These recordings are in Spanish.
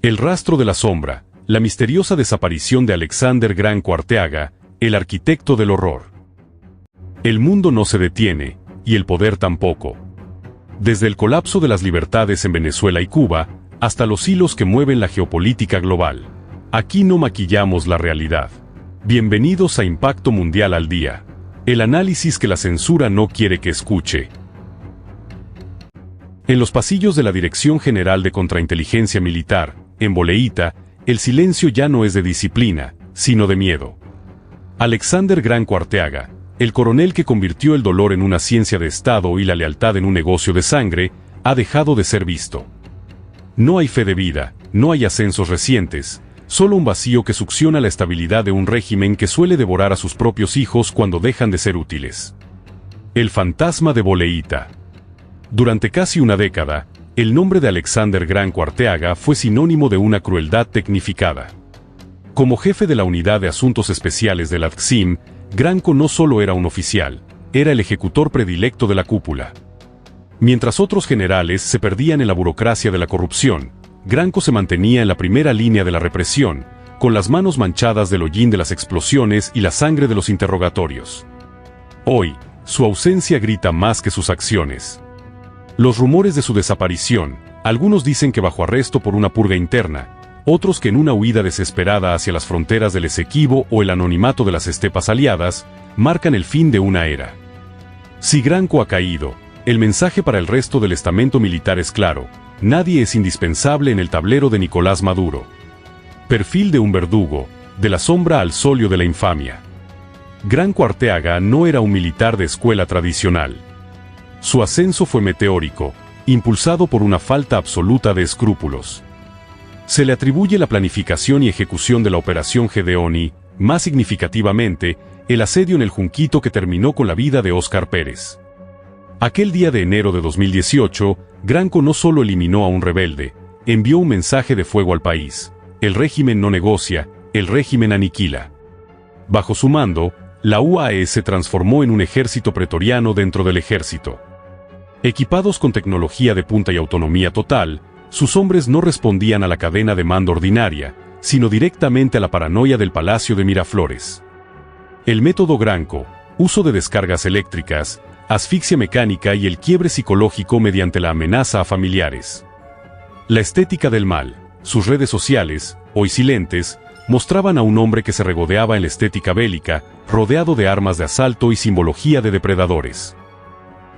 El rastro de la sombra, la misteriosa desaparición de Alexander Granco Arteaga, el arquitecto del horror. El mundo no se detiene, y el poder tampoco. Desde el colapso de las libertades en Venezuela y Cuba, hasta los hilos que mueven la geopolítica global. Aquí no maquillamos la realidad. Bienvenidos a Impacto Mundial al Día. El análisis que la censura no quiere que escuche. En los pasillos de la Dirección General de Contrainteligencia Militar, en Boleíta, el silencio ya no es de disciplina, sino de miedo. Alexander Granco Arteaga, el coronel que convirtió el dolor en una ciencia de Estado y la lealtad en un negocio de sangre, ha dejado de ser visto. No hay fe de vida, no hay ascensos recientes, solo un vacío que succiona la estabilidad de un régimen que suele devorar a sus propios hijos cuando dejan de ser útiles. El fantasma de Boleíta. Durante casi una década, el nombre de Alexander Granco Arteaga fue sinónimo de una crueldad tecnificada. Como jefe de la Unidad de Asuntos Especiales del ADCIM, Granco no solo era un oficial, era el ejecutor predilecto de la cúpula. Mientras otros generales se perdían en la burocracia de la corrupción, Granco se mantenía en la primera línea de la represión, con las manos manchadas del hollín de las explosiones y la sangre de los interrogatorios. Hoy, su ausencia grita más que sus acciones. Los rumores de su desaparición, algunos dicen que bajo arresto por una purga interna, otros que en una huida desesperada hacia las fronteras del Esequibo o el anonimato de las estepas aliadas, marcan el fin de una era. Si Granco ha caído, el mensaje para el resto del estamento militar es claro: nadie es indispensable en el tablero de Nicolás Maduro. Perfil de un verdugo, de la sombra al solio de la infamia. Granco Arteaga no era un militar de escuela tradicional. Su ascenso fue meteórico, impulsado por una falta absoluta de escrúpulos. Se le atribuye la planificación y ejecución de la Operación Gedeón y, más significativamente, el asedio en el Junquito que terminó con la vida de Óscar Pérez. Aquel día de enero de 2018, Granco no solo eliminó a un rebelde, envió un mensaje de fuego al país: el régimen no negocia, el régimen aniquila. Bajo su mando, la UAE se transformó en un ejército pretoriano dentro del ejército. Equipados con tecnología de punta y autonomía total, sus hombres no respondían a la cadena de mando ordinaria, sino directamente a la paranoia del Palacio de Miraflores. El método Granco, uso de descargas eléctricas, asfixia mecánica y el quiebre psicológico mediante la amenaza a familiares. La estética del mal, sus redes sociales, hoy silentes, mostraban a un hombre que se regodeaba en la estética bélica, rodeado de armas de asalto y simbología de depredadores.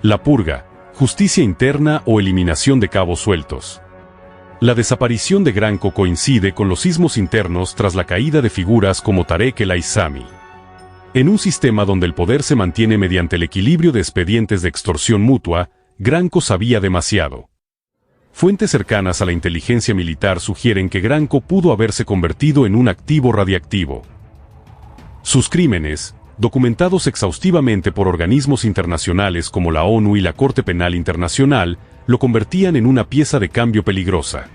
La purga, justicia interna o eliminación de cabos sueltos. La desaparición de Granco coincide con los sismos internos tras la caída de figuras como Tarek El Aissami. En un sistema donde el poder se mantiene mediante el equilibrio de expedientes de extorsión mutua, Granco sabía demasiado. Fuentes cercanas a la inteligencia militar sugieren que Granco pudo haberse convertido en un activo radiactivo. Sus crímenes, documentados exhaustivamente por organismos internacionales como la ONU y la Corte Penal Internacional, lo convertían en una pieza de cambio peligrosa.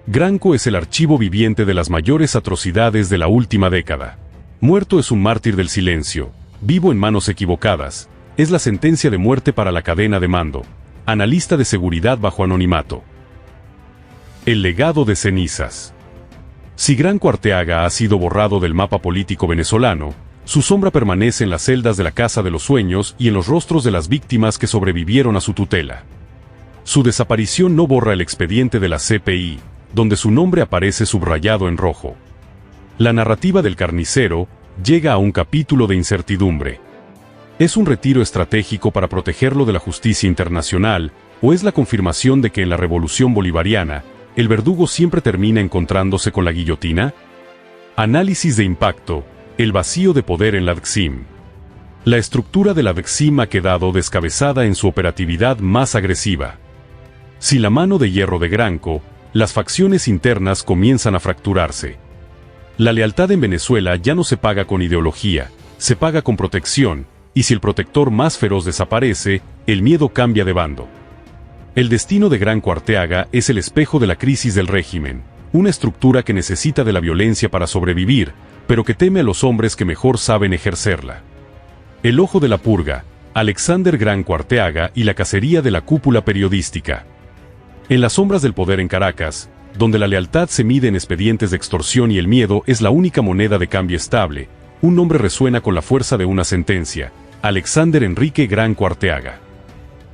Granco es el archivo viviente de las mayores atrocidades de la última década. Muerto es un mártir del silencio, vivo en manos equivocadas, es la sentencia de muerte para la cadena de mando, analista de seguridad bajo anonimato. El legado de cenizas. Si Granco Arteaga ha sido borrado del mapa político venezolano, su sombra permanece en las celdas de la Casa de los Sueños y en los rostros de las víctimas que sobrevivieron a su tutela. Su desaparición no borra el expediente de la CPI, donde su nombre aparece subrayado en rojo. La narrativa del carnicero llega a un capítulo de incertidumbre. ¿Es un retiro estratégico para protegerlo de la justicia internacional, o es la confirmación de que en la revolución bolivariana, el verdugo siempre termina encontrándose con la guillotina? Análisis de impacto: el vacío de poder en la ADCIM. La estructura de la ADCIM ha quedado descabezada en su operatividad más agresiva. Sin la mano de hierro de Granco, las facciones internas comienzan a fracturarse. La lealtad en Venezuela ya no se paga con ideología, se paga con protección, y si el protector más feroz desaparece, el miedo cambia de bando. El destino de Granco Arteaga es el espejo de la crisis del régimen, una estructura que necesita de la violencia para sobrevivir, pero que teme a los hombres que mejor saben ejercerla. El ojo de la purga, Alexander Granco Arteaga y la cacería de la cúpula periodística. En las sombras del poder en Caracas, donde la lealtad se mide en expedientes de extorsión y el miedo es la única moneda de cambio estable, un nombre resuena con la fuerza de una sentencia: Alexander Enrique Granco Arteaga.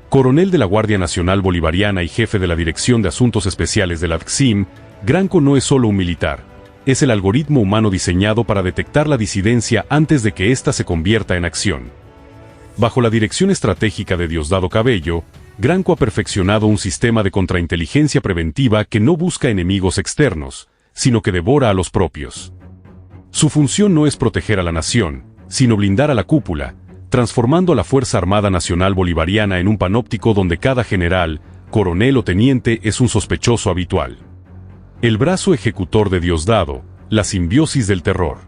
Coronel de la Guardia Nacional Bolivariana y jefe de la Dirección de Asuntos Especiales de la DGCIM, Granco no es solo un militar, es el algoritmo humano diseñado para detectar la disidencia antes de que ésta se convierta en acción. Bajo la dirección estratégica de Diosdado Cabello, Granco ha perfeccionado un sistema de contrainteligencia preventiva que no busca enemigos externos, sino que devora a los propios. Su función no es proteger a la nación, sino blindar a la cúpula, transformando a la Fuerza Armada Nacional Bolivariana en un panóptico donde cada general, coronel o teniente es un sospechoso habitual. El brazo ejecutor de Diosdado, la simbiosis del terror.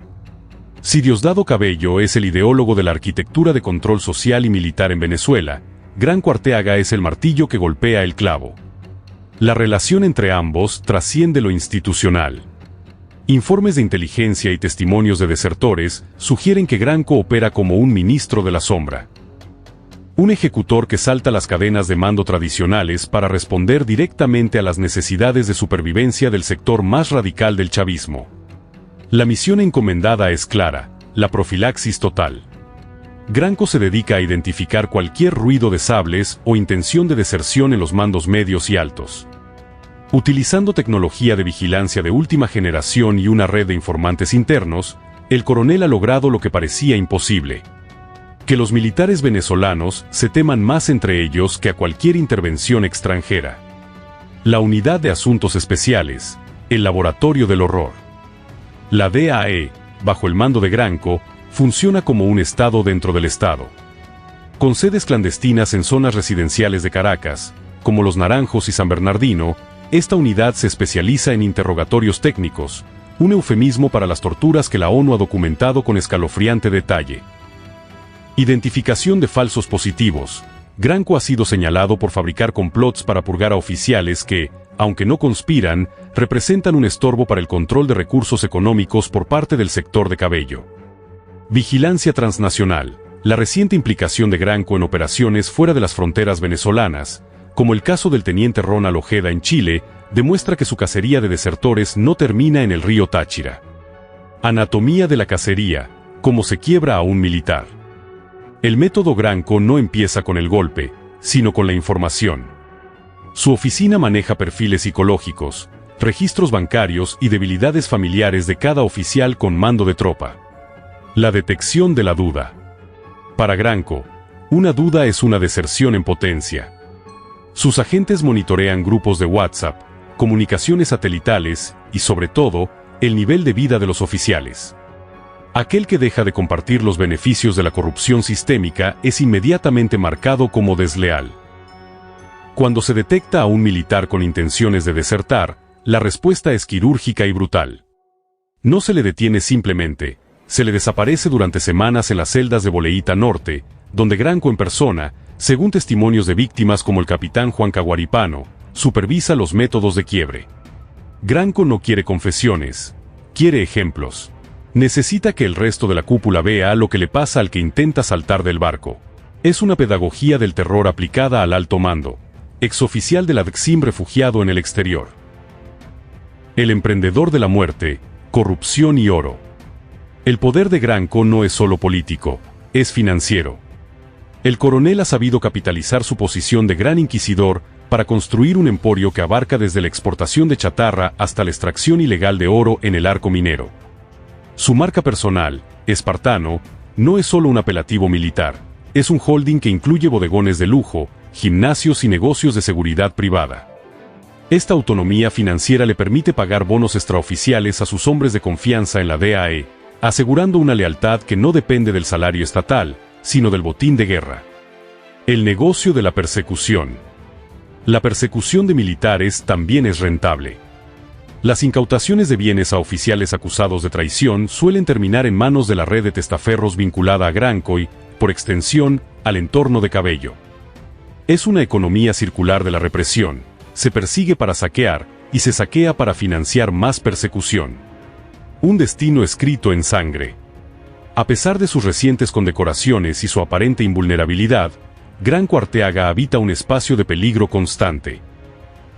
Si Diosdado Cabello es el ideólogo de la arquitectura de control social y militar en Venezuela, Granco Arteaga es el martillo que golpea el clavo. La relación entre ambos trasciende lo institucional. Informes de inteligencia y testimonios de desertores sugieren que Granco opera como un ministro de la sombra. Un ejecutor que salta las cadenas de mando tradicionales para responder directamente a las necesidades de supervivencia del sector más radical del chavismo. La misión encomendada es clara: la profilaxis total. Granco se dedica a identificar cualquier ruido de sables o intención de deserción en los mandos medios y altos. Utilizando tecnología de vigilancia de última generación y una red de informantes internos, el coronel ha logrado lo que parecía imposible: que los militares venezolanos se teman más entre ellos que a cualquier intervención extranjera. La Unidad de Asuntos Especiales, el laboratorio del horror. La DAE, bajo el mando de Granco, funciona como un Estado dentro del Estado. Con sedes clandestinas en zonas residenciales de Caracas, como Los Naranjos y San Bernardino, esta unidad se especializa en interrogatorios técnicos, un eufemismo para las torturas que la ONU ha documentado con escalofriante detalle. Identificación de falsos positivos. Granco ha sido señalado por fabricar complots para purgar a oficiales que, aunque no conspiran, representan un estorbo para el control de recursos económicos por parte del sector de Cabello. Vigilancia transnacional. La reciente implicación de Granco en operaciones fuera de las fronteras venezolanas, como el caso del teniente Ronald Ojeda en Chile, demuestra que su cacería de desertores no termina en el río Táchira. Anatomía de la cacería: cómo se quiebra a un militar. El método Granco no empieza con el golpe, sino con la información. Su oficina maneja perfiles psicológicos, registros bancarios y debilidades familiares de cada oficial con mando de tropa. La detección de la duda. Para Granco, una duda es una deserción en potencia. Sus agentes monitorean grupos de WhatsApp, comunicaciones satelitales y, sobre todo, el nivel de vida de los oficiales. Aquel que deja de compartir los beneficios de la corrupción sistémica es inmediatamente marcado como desleal. Cuando se detecta a un militar con intenciones de desertar, la respuesta es quirúrgica y brutal. No se le detiene simplemente, se le desaparece durante semanas en las celdas de Boleíta Norte, donde Granco en persona, según testimonios de víctimas como el capitán Juan Caguaripano, supervisa los métodos de quiebre. Granco no quiere confesiones, quiere ejemplos. Necesita que el resto de la cúpula vea lo que le pasa al que intenta saltar del barco. Es una pedagogía del terror aplicada al alto mando, exoficial de la DGCIM refugiado en el exterior. El emprendedor de la muerte, corrupción y oro. El poder de Granco no es solo político, es financiero. El coronel ha sabido capitalizar su posición de gran inquisidor para construir un emporio que abarca desde la exportación de chatarra hasta la extracción ilegal de oro en el arco minero. Su marca personal, Espartano, no es solo un apelativo militar, es un holding que incluye bodegones de lujo, gimnasios y negocios de seguridad privada. Esta autonomía financiera le permite pagar bonos extraoficiales a sus hombres de confianza en la DAE, asegurando una lealtad que no depende del salario estatal, sino del botín de guerra. El negocio de la persecución. La persecución de militares también es rentable. Las incautaciones de bienes a oficiales acusados de traición suelen terminar en manos de la red de testaferros vinculada a Granco y, por extensión, al entorno de Cabello. Es una economía circular de la represión, se persigue para saquear y se saquea para financiar más persecución. Un destino escrito en sangre. A pesar de sus recientes condecoraciones y su aparente invulnerabilidad, Granco Arteaga habita un espacio de peligro constante.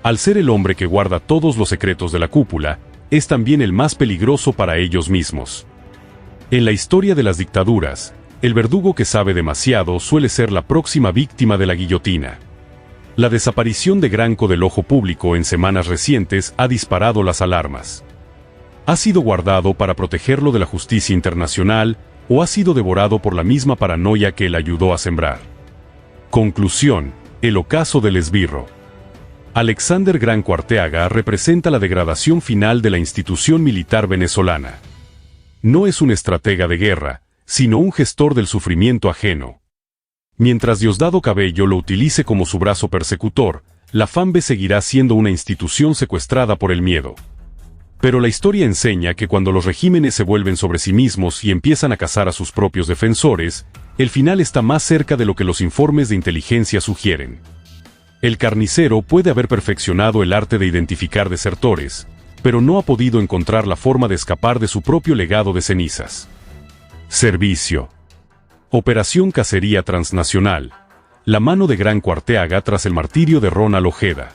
Al ser el hombre que guarda todos los secretos de la cúpula, es también el más peligroso para ellos mismos. En la historia de las dictaduras, el verdugo que sabe demasiado suele ser la próxima víctima de la guillotina. La desaparición de Granco del ojo público en semanas recientes ha disparado las alarmas. ¿Ha sido guardado para protegerlo de la justicia internacional o ha sido devorado por la misma paranoia que él ayudó a sembrar? Conclusión: el ocaso del esbirro. Alexander Granco Arteaga representa la degradación final de la institución militar venezolana. No es un estratega de guerra, sino un gestor del sufrimiento ajeno. Mientras Diosdado Cabello lo utilice como su brazo persecutor, la FAMBE seguirá siendo una institución secuestrada por el miedo. Pero la historia enseña que cuando los regímenes se vuelven sobre sí mismos y empiezan a cazar a sus propios defensores, el final está más cerca de lo que los informes de inteligencia sugieren. El carnicero puede haber perfeccionado el arte de identificar desertores, pero no ha podido encontrar la forma de escapar de su propio legado de cenizas. Servicio. Operación Cacería Transnacional. La mano de Granco Arteaga tras el martirio de Ronald Ojeda.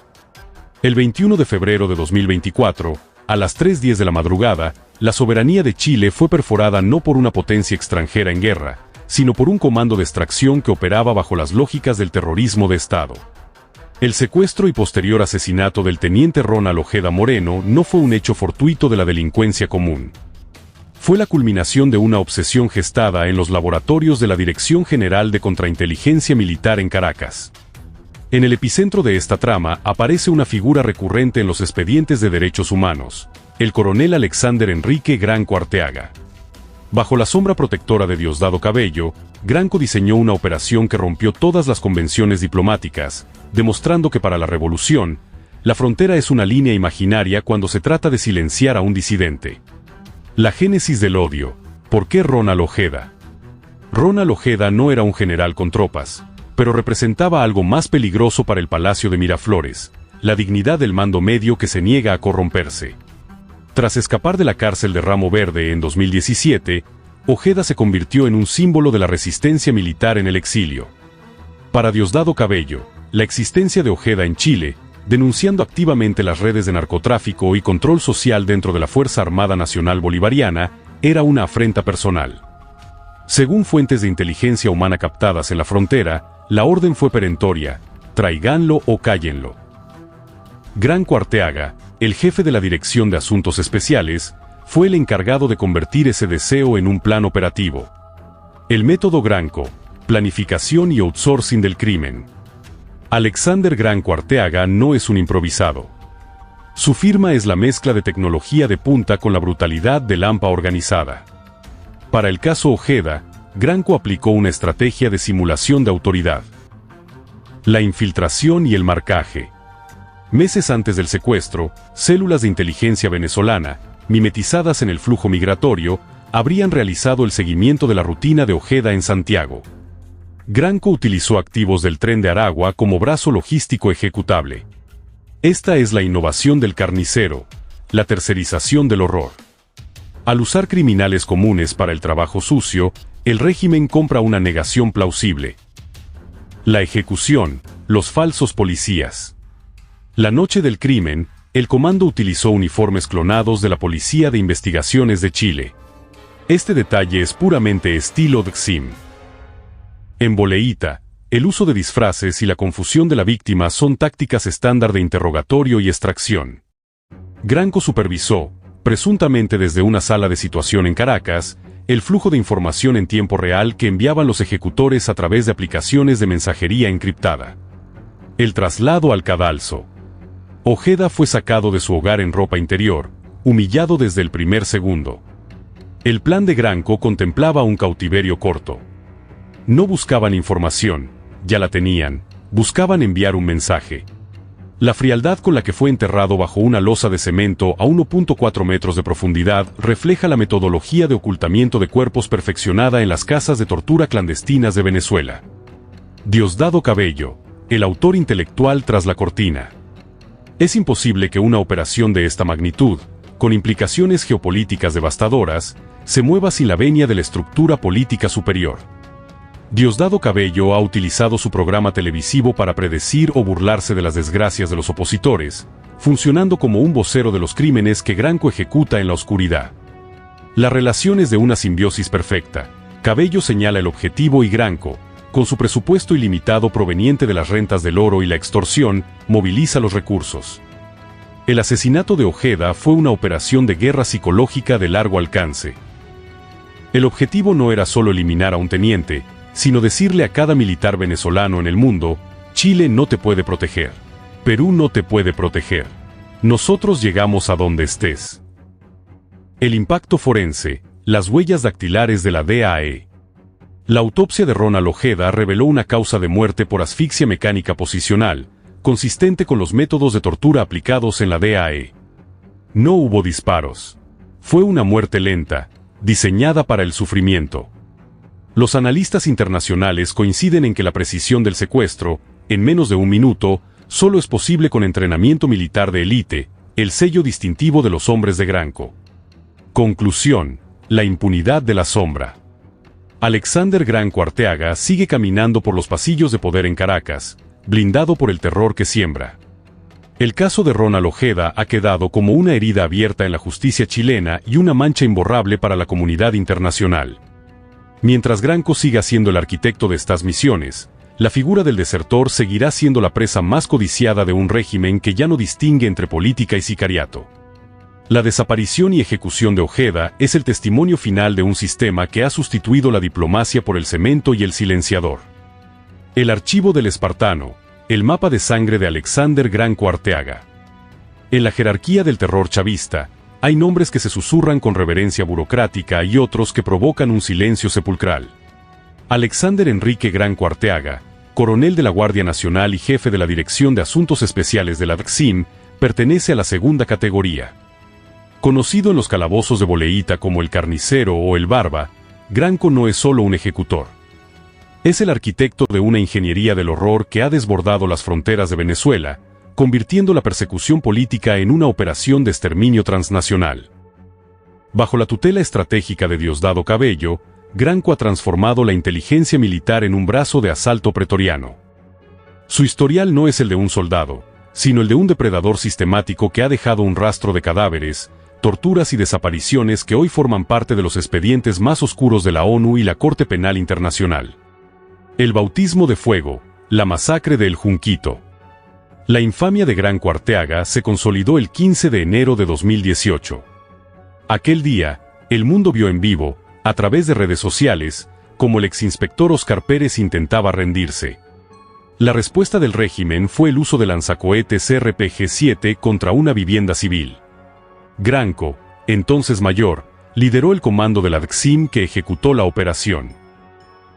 El 21 de febrero de 2024, a las 3:10 de la madrugada, la soberanía de Chile fue perforada no por una potencia extranjera en guerra, sino por un comando de extracción que operaba bajo las lógicas del terrorismo de Estado. El secuestro y posterior asesinato del teniente Ronald Ojeda Moreno no fue un hecho fortuito de la delincuencia común. Fue la culminación de una obsesión gestada en los laboratorios de la Dirección General de Contrainteligencia Militar en Caracas. En el epicentro de esta trama aparece una figura recurrente en los expedientes de derechos humanos, el coronel Alexander Enrique Granco Arteaga. Bajo la sombra protectora de Diosdado Cabello, Granco diseñó una operación que rompió todas las convenciones diplomáticas, demostrando que para la revolución, la frontera es una línea imaginaria cuando se trata de silenciar a un disidente. La génesis del odio. ¿Por qué Ronald Ojeda? Ronald Ojeda no era un general con tropas, pero representaba algo más peligroso para el Palacio de Miraflores, la dignidad del mando medio que se niega a corromperse. Tras escapar de la cárcel de Ramo Verde en 2017, Ojeda se convirtió en un símbolo de la resistencia militar en el exilio. Para Diosdado Cabello, la existencia de Ojeda en Chile, denunciando activamente las redes de narcotráfico y control social dentro de la Fuerza Armada Nacional Bolivariana, era una afrenta personal. Según fuentes de inteligencia humana captadas en la frontera, la orden fue perentoria: tráiganlo o cállenlo. Granco Arteaga, el jefe de la Dirección de Asuntos Especiales, fue el encargado de convertir ese deseo en un plan operativo. El método Granco: planificación y outsourcing del crimen. Alexander Granco Arteaga no es un improvisado. Su firma es la mezcla de tecnología de punta con la brutalidad de Lampa organizada. Para el caso Ojeda, Granco aplicó una estrategia de simulación de autoridad. La infiltración y el marcaje. Meses antes del secuestro, células de inteligencia venezolana, mimetizadas en el flujo migratorio, habrían realizado el seguimiento de la rutina de Ojeda en Santiago. Granco utilizó activos del Tren de Aragua como brazo logístico ejecutable. Esta es la innovación del carnicero, la tercerización del horror. Al usar criminales comunes para el trabajo sucio, el régimen compra una negación plausible. La ejecución, los falsos policías. La noche del crimen, el comando utilizó uniformes clonados de la Policía de Investigaciones de Chile. Este detalle es puramente estilo DXIM. En Boleíta, el uso de disfraces y la confusión de la víctima son tácticas estándar de interrogatorio y extracción. Granco supervisó, presuntamente desde una sala de situación en Caracas, el flujo de información en tiempo real que enviaban los ejecutores a través de aplicaciones de mensajería encriptada. El traslado al cadalso. Ojeda fue sacado de su hogar en ropa interior, humillado desde el primer segundo. El plan de Granco contemplaba un cautiverio corto. No buscaban información, ya la tenían, buscaban enviar un mensaje. La frialdad con la que fue enterrado bajo una losa de cemento a 1.4 metros de profundidad refleja la metodología de ocultamiento de cuerpos perfeccionada en las casas de tortura clandestinas de Venezuela. Diosdado Cabello, el autor intelectual tras la cortina. Es imposible que una operación de esta magnitud, con implicaciones geopolíticas devastadoras, se mueva sin la venia de la estructura política superior. Diosdado Cabello ha utilizado su programa televisivo para predecir o burlarse de las desgracias de los opositores, funcionando como un vocero de los crímenes que Granco ejecuta en la oscuridad. La relación es de una simbiosis perfecta. Cabello señala el objetivo y Granco, con su presupuesto ilimitado proveniente de las rentas del oro y la extorsión, moviliza los recursos. El asesinato de Ojeda fue una operación de guerra psicológica de largo alcance. El objetivo no era solo eliminar a un teniente, sino decirle a cada militar venezolano en el mundo: Chile no te puede proteger. Perú no te puede proteger. Nosotros llegamos a donde estés. El impacto forense, las huellas dactilares de la DAE. La autopsia de Ronald Ojeda reveló una causa de muerte por asfixia mecánica posicional, consistente con los métodos de tortura aplicados en la DAE. No hubo disparos. Fue una muerte lenta, diseñada para el sufrimiento. Los analistas internacionales coinciden en que la precisión del secuestro, en menos de un minuto, solo es posible con entrenamiento militar de élite, el sello distintivo de los hombres de Granco. Conclusión: la impunidad de la sombra. Alexander Granco Arteaga sigue caminando por los pasillos de poder en Caracas, blindado por el terror que siembra. El caso de Ronald Ojeda ha quedado como una herida abierta en la justicia chilena y una mancha imborrable para la comunidad internacional. Mientras Granco siga siendo el arquitecto de estas misiones, la figura del desertor seguirá siendo la presa más codiciada de un régimen que ya no distingue entre política y sicariato. La desaparición y ejecución de Ojeda es el testimonio final de un sistema que ha sustituido la diplomacia por el cemento y el silenciador. El archivo del espartano, el mapa de sangre de Alexander Granco Arteaga. En la jerarquía del terror chavista, hay nombres que se susurran con reverencia burocrática y otros que provocan un silencio sepulcral. Alexander Enrique Granco Arteaga, coronel de la Guardia Nacional y jefe de la Dirección de Asuntos Especiales de la DGCIM, pertenece a la segunda categoría. Conocido en los calabozos de Boleíta como el carnicero o el barba, Granco no es solo un ejecutor. Es el arquitecto de una ingeniería del horror que ha desbordado las fronteras de Venezuela, convirtiendo la persecución política en una operación de exterminio transnacional. Bajo la tutela estratégica de Diosdado Cabello, Granco ha transformado la inteligencia militar en un brazo de asalto pretoriano. Su historial no es el de un soldado, sino el de un depredador sistemático que ha dejado un rastro de cadáveres, torturas y desapariciones que hoy forman parte de los expedientes más oscuros de la ONU y la Corte Penal Internacional. El bautismo de fuego, la masacre de El Junquito. La infamia de Granco Arteaga se consolidó el 15 de enero de 2018. Aquel día, el mundo vio en vivo, a través de redes sociales, como el exinspector Oscar Pérez intentaba rendirse. La respuesta del régimen fue el uso de lanzacohetes RPG-7 contra una vivienda civil. Granco, entonces mayor, lideró el comando de la DGCIM que ejecutó la operación.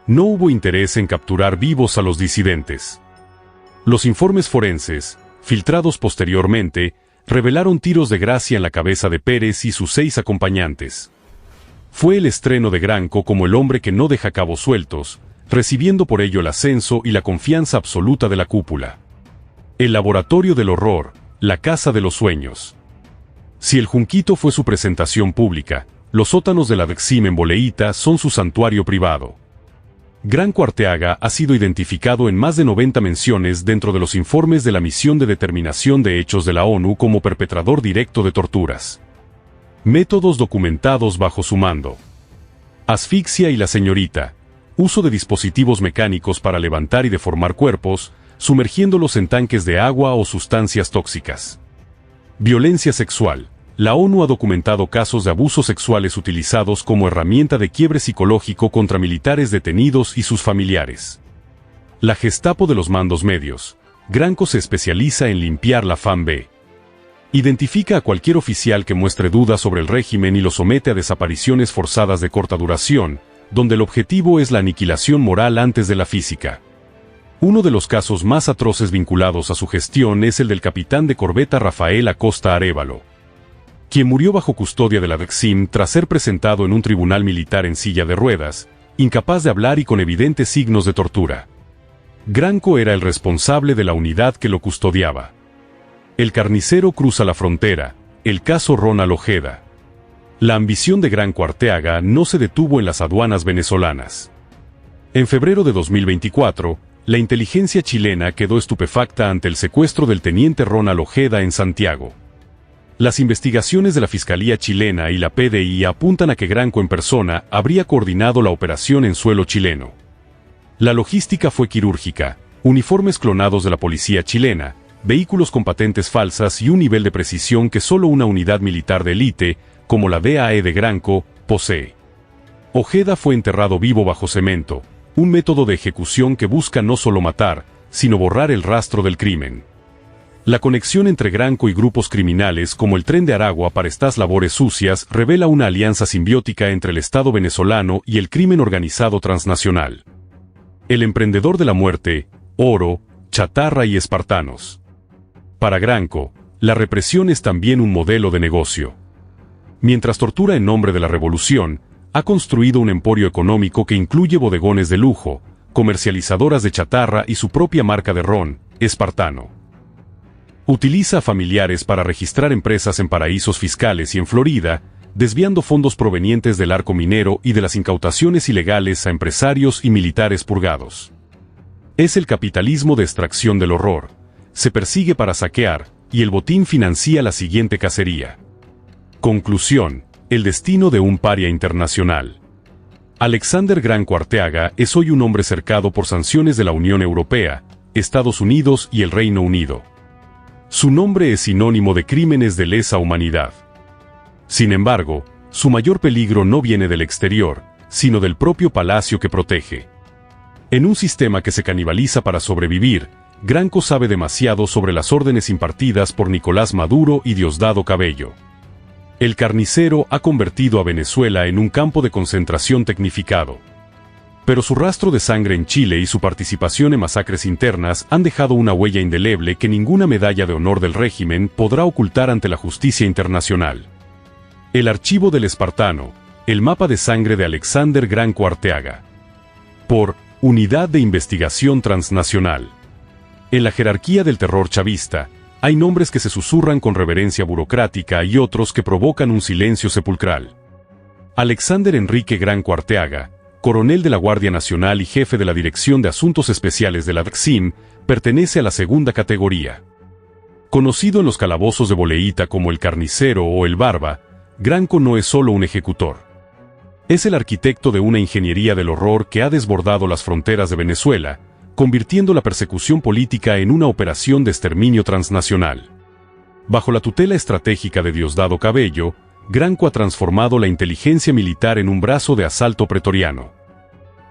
No hubo interés en capturar vivos a los disidentes. Los informes forenses, filtrados posteriormente, revelaron tiros de gracia en la cabeza de Pérez y sus 6 acompañantes. Fue el estreno de Granco como el hombre que no deja cabos sueltos, recibiendo por ello el ascenso y la confianza absoluta de la cúpula. El laboratorio del horror, la casa de los sueños. Si El Junquito fue su presentación pública, los sótanos de la DGCIM en Boleíta son su santuario privado. Granco Arteaga ha sido identificado en más de 90 menciones dentro de los informes de la Misión de Determinación de Hechos de la ONU como perpetrador directo de torturas. Métodos documentados bajo su mando. Asfixia y la señorita. Uso de dispositivos mecánicos para levantar y deformar cuerpos, sumergiéndolos en tanques de agua o sustancias tóxicas. Violencia sexual. La ONU ha documentado casos de abusos sexuales utilizados como herramienta de quiebre psicológico contra militares detenidos y sus familiares. La Gestapo de los mandos medios. Granco se especializa en limpiar la FAMB. Identifica a cualquier oficial que muestre dudas sobre el régimen y lo somete a desapariciones forzadas de corta duración, donde el objetivo es la aniquilación moral antes de la física. Uno de los casos más atroces vinculados a su gestión es el del capitán de corbeta Rafael Acosta Arévalo, quien murió bajo custodia de la DGCIM tras ser presentado en un tribunal militar en silla de ruedas, incapaz de hablar y con evidentes signos de tortura. Granco era el responsable de la unidad que lo custodiaba. El carnicero cruza la frontera, el caso Ronald Ojeda. La ambición de Granco Arteaga no se detuvo en las aduanas venezolanas. En febrero de 2024, la inteligencia chilena quedó estupefacta ante el secuestro del teniente Ronald Ojeda en Santiago. Las investigaciones de la Fiscalía chilena y la PDI apuntan a que Granco en persona habría coordinado la operación en suelo chileno. La logística fue quirúrgica, uniformes clonados de la policía chilena, vehículos con patentes falsas y un nivel de precisión que solo una unidad militar de élite, como la DAE de Granco, posee. Ojeda fue enterrado vivo bajo cemento, un método de ejecución que busca no solo matar, sino borrar el rastro del crimen. La conexión entre Granco y grupos criminales como el Tren de Aragua para estas labores sucias revela una alianza simbiótica entre el Estado venezolano y el crimen organizado transnacional. El emprendedor de la muerte, oro, chatarra y espartanos. Para Granco, la represión es también un modelo de negocio. Mientras tortura en nombre de la revolución, ha construido un emporio económico que incluye bodegones de lujo, comercializadoras de chatarra y su propia marca de ron, Espartano. Utiliza a familiares para registrar empresas en paraísos fiscales y en Florida, desviando fondos provenientes del arco minero y de las incautaciones ilegales a empresarios y militares purgados. Es el capitalismo de extracción del horror. Se persigue para saquear, y el botín financia la siguiente cacería. Conclusión: el destino de un paria internacional. Alexander Granco Arteaga es hoy un hombre cercado por sanciones de la Unión Europea, Estados Unidos y el Reino Unido. Su nombre es sinónimo de crímenes de lesa humanidad. Sin embargo, su mayor peligro no viene del exterior, sino del propio palacio que protege. En un sistema que se canibaliza para sobrevivir, Granco sabe demasiado sobre las órdenes impartidas por Nicolás Maduro y Diosdado Cabello. El carnicero ha convertido a Venezuela en un campo de concentración tecnificado. Pero su rastro de sangre en Chile y su participación en masacres internas han dejado una huella indeleble que ninguna medalla de honor del régimen podrá ocultar ante la justicia internacional. El archivo del Espartano, el mapa de sangre de Alexander Granco Arteaga. Por Unidad de Investigación Transnacional. En la jerarquía del terror chavista, hay nombres que se susurran con reverencia burocrática y otros que provocan un silencio sepulcral. Alexander Enrique Granco Arteaga, coronel de la Guardia Nacional y jefe de la Dirección de Asuntos Especiales de la DGCIM, pertenece a la segunda categoría. Conocido en los calabozos de Boleíta como el carnicero o el barba, Granco no es solo un ejecutor. Es el arquitecto de una ingeniería del horror que ha desbordado las fronteras de Venezuela, convirtiendo la persecución política en una operación de exterminio transnacional. Bajo la tutela estratégica de Diosdado Cabello, Granco ha transformado la inteligencia militar en un brazo de asalto pretoriano.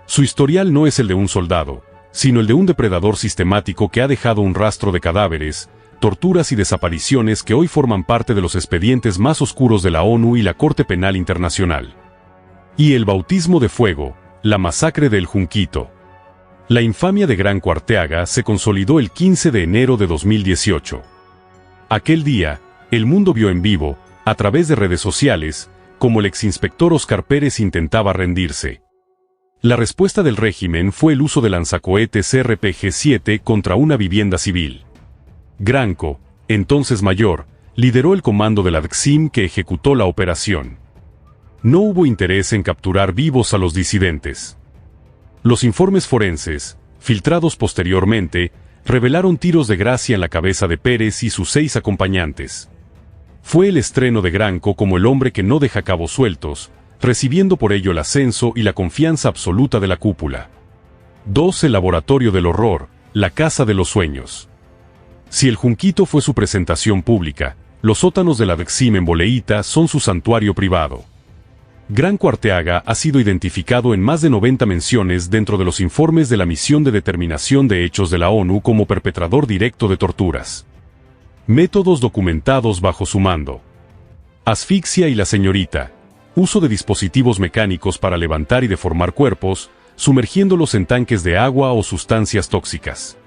Su historial no es el de un soldado, sino el de un depredador sistemático que ha dejado un rastro de cadáveres, torturas y desapariciones que hoy forman parte de los expedientes más oscuros de la ONU y la Corte Penal Internacional. Y el bautismo de fuego, la masacre del Junquito. La infamia de Granco Arteaga se consolidó el 15 de enero de 2018. Aquel día, el mundo vio en vivo, a través de redes sociales, cómo el exinspector Óscar Pérez intentaba rendirse. La respuesta del régimen fue el uso de lanzacohetes RPG-7 contra una vivienda civil. Granco, entonces mayor, lideró el comando de la DGCIM que ejecutó la operación. No hubo interés en capturar vivos a los disidentes. Los informes forenses, filtrados posteriormente, revelaron tiros de gracia en la cabeza de Pérez y sus 6 acompañantes. Fue el estreno de Granco como el hombre que no deja cabos sueltos, recibiendo por ello el ascenso y la confianza absoluta de la cúpula. 2. El laboratorio del horror, la casa de los sueños. Si el Junquito fue su presentación pública, los sótanos de la DGCIM en Boleíta son su santuario privado. Granco Arteaga ha sido identificado en más de 90 menciones dentro de los informes de la Misión de Determinación de Hechos de la ONU como perpetrador directo de torturas. Métodos documentados bajo su mando. Asfixia y la señorita. Uso de dispositivos mecánicos para levantar y deformar cuerpos, sumergiéndolos en tanques de agua o sustancias tóxicas.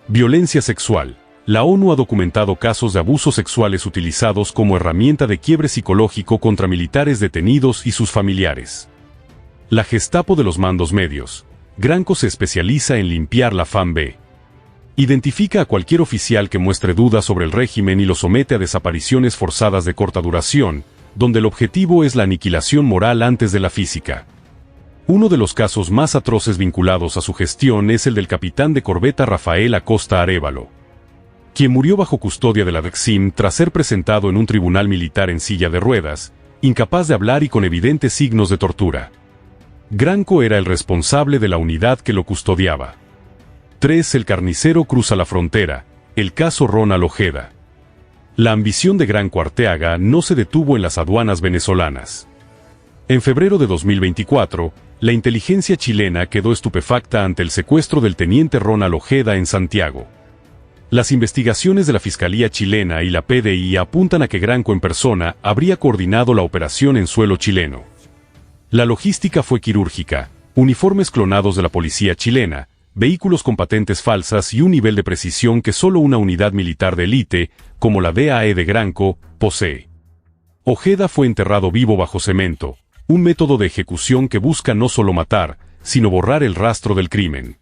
Violencia sexual. La ONU ha documentado casos de abusos sexuales utilizados como herramienta de quiebre psicológico contra militares detenidos y sus familiares. La Gestapo de los mandos medios. Granco se especializa en limpiar la FAMB. Identifica a cualquier oficial que muestre dudas sobre el régimen y lo somete a desapariciones forzadas de corta duración, donde el objetivo es la aniquilación moral antes de la física. Uno de los casos más atroces vinculados a su gestión es el del capitán de corbeta Rafael Acosta Arévalo, quien murió bajo custodia de la DECSIM tras ser presentado en un tribunal militar en silla de ruedas, incapaz de hablar y con evidentes signos de tortura. Granco era el responsable de la unidad que lo custodiaba. 3. El carnicero cruza la frontera, el caso Ronald Ojeda. La ambición de Granco Arteaga no se detuvo en las aduanas venezolanas. En febrero de 2024, la inteligencia chilena quedó estupefacta ante el secuestro del teniente Ronald Ojeda en Santiago. Las investigaciones de la Fiscalía chilena y la PDI apuntan a que Granco en persona habría coordinado la operación en suelo chileno. La logística fue quirúrgica, uniformes clonados de la policía chilena, vehículos con patentes falsas y un nivel de precisión que solo una unidad militar de élite, como la DAE de Granco, posee. Ojeda fue enterrado vivo bajo cemento, un método de ejecución que busca no solo matar, sino borrar el rastro del crimen.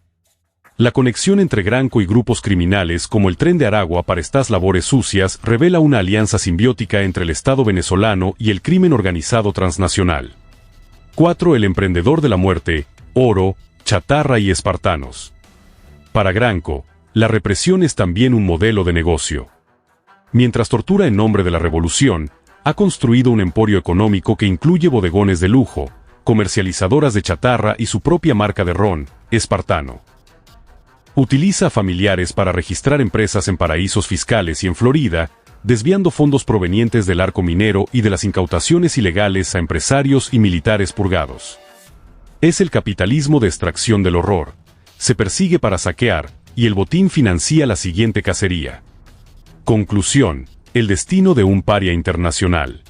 La conexión entre Granco y grupos criminales como el Tren de Aragua para estas labores sucias revela una alianza simbiótica entre el Estado venezolano y el crimen organizado transnacional. 4. El emprendedor de la muerte, oro, chatarra y espartanos. Para Granco, la represión es también un modelo de negocio. Mientras tortura en nombre de la revolución, ha construido un emporio económico que incluye bodegones de lujo, comercializadoras de chatarra y su propia marca de ron, Espartano. Utiliza a familiares para registrar empresas en paraísos fiscales y en Florida, desviando fondos provenientes del arco minero y de las incautaciones ilegales a empresarios y militares purgados. Es el capitalismo de extracción del horror. Se persigue para saquear, y el botín financia la siguiente cacería. Conclusión: el destino de un paria internacional.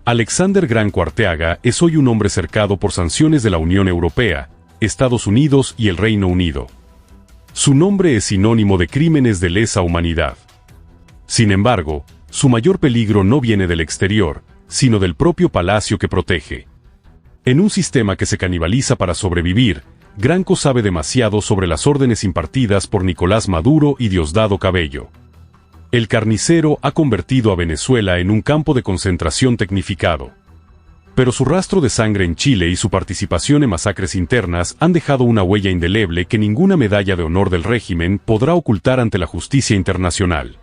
Alexander Granco Arteaga es hoy un hombre cercado por sanciones de la Unión Europea, Estados Unidos y el Reino Unido. Su nombre es sinónimo de crímenes de lesa humanidad. Sin embargo, su mayor peligro no viene del exterior, sino del propio palacio que protege. En un sistema que se canibaliza para sobrevivir, Granco sabe demasiado sobre las órdenes impartidas por Nicolás Maduro y Diosdado Cabello. El carnicero ha convertido a Venezuela en un campo de concentración tecnificado. Pero su rastro de sangre en Chile y su participación en masacres internas han dejado una huella indeleble que ninguna medalla de honor del régimen podrá ocultar ante la justicia internacional.